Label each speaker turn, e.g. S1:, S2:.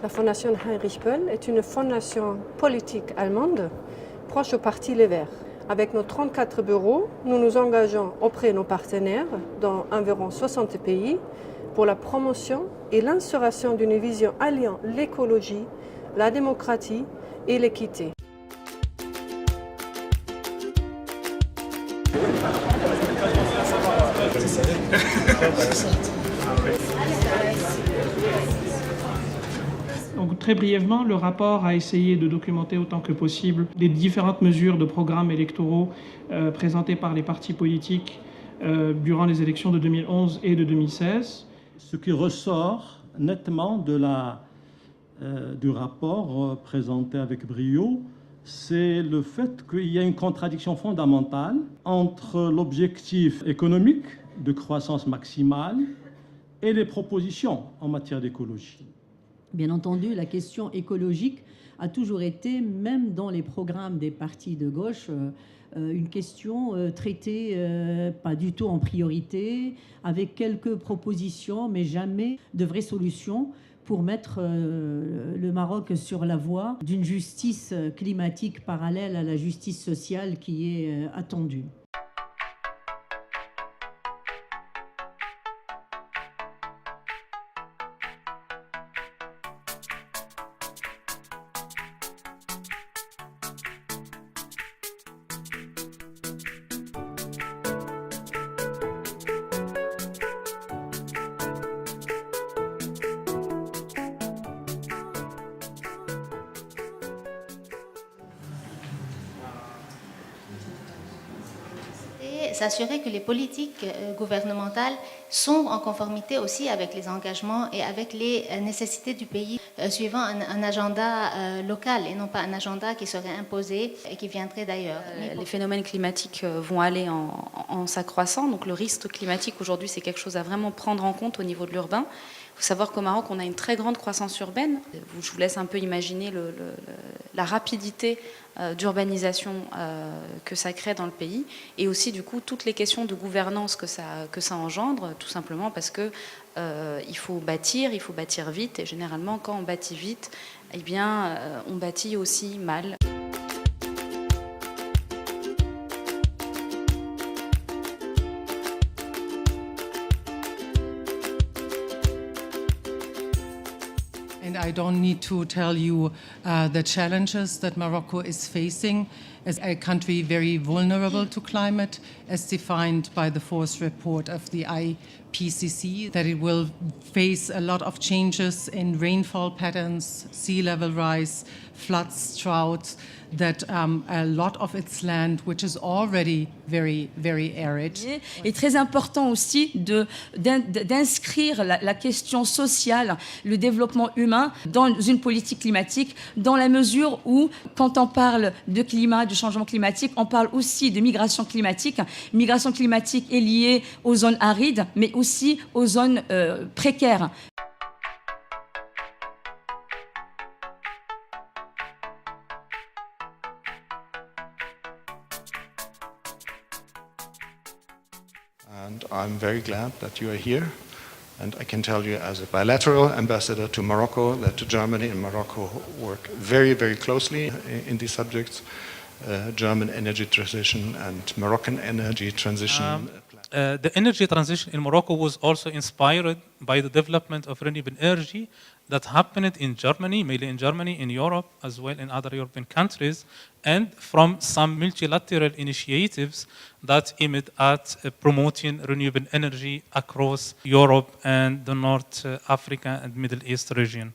S1: La Fondation Heinrich Böll est une fondation politique allemande proche au Parti Les Verts. Avec nos 34 bureaux, nous nous engageons auprès de nos partenaires dans environ 60 pays pour la promotion et l'instauration d'une vision alliant l'écologie, la démocratie et l'équité.
S2: Donc, très brièvement, le rapport a essayé de documenter autant que possible les différentes mesures de programmes électoraux présentées par les partis politiques durant les élections de 2011 et de 2016.
S3: Ce qui ressort nettement du rapport présenté avec brio, c'est le fait qu'il y a une contradiction fondamentale entre l'objectif économique de croissance maximale et les propositions en matière d'écologie.
S4: Bien entendu, la question écologique a toujours été, même dans les programmes des partis de gauche, une question traitée pas du tout en priorité, avec quelques propositions, mais jamais de vraies solutions pour mettre le Maroc sur la voie d'une justice climatique parallèle à la justice sociale qui est attendue.
S5: S'assurer que les politiques gouvernementales sont en conformité aussi avec les engagements et avec les nécessités du pays, suivant un agenda local et non pas un agenda qui serait imposé et qui viendrait d'ailleurs.
S6: Les phénomènes climatiques vont aller en s'accroissant, donc le risque climatique aujourd'hui c'est quelque chose à vraiment prendre en compte au niveau de l'urbain. Il faut savoir qu'au Maroc, on a une très grande croissance urbaine. Je vous laisse un peu imaginer la rapidité d'urbanisation que ça crée dans le pays, et aussi du coup toutes les questions de gouvernance que ça engendre, tout simplement parce que il faut bâtir vite, et généralement quand on bâtit vite, eh bien on bâtit aussi mal.
S7: And I don't need to tell you the challenges that Morocco is facing as a country very vulnerable to climate, as defined by the fourth report of the IPCC, that it will face a lot of changes in rainfall patterns, sea level rise, floods, droughts, that a lot of its land, which is already very, very arid.
S8: Et très important aussi d'inscrire la question sociale, le développement humain dans une politique climatique, dans la mesure où, quand on parle de climat, de changement climatique, on parle aussi de migration climatique. Migration climatique est liée aux zones arides, mais aussi aux zones précaires.
S9: And I'm very glad that you are here. And I can tell you as a bilateral ambassador to Morocco that Germany and Morocco work very, very closely in these subjects. German energy transition and Moroccan energy transition.
S10: The energy transition in Morocco was also inspired by the development of renewable energy that happened in Germany, mainly in Germany, in Europe, as well in other European countries, and from some multilateral initiatives that aimed at promoting renewable energy across Europe and the North Africa and Middle East region.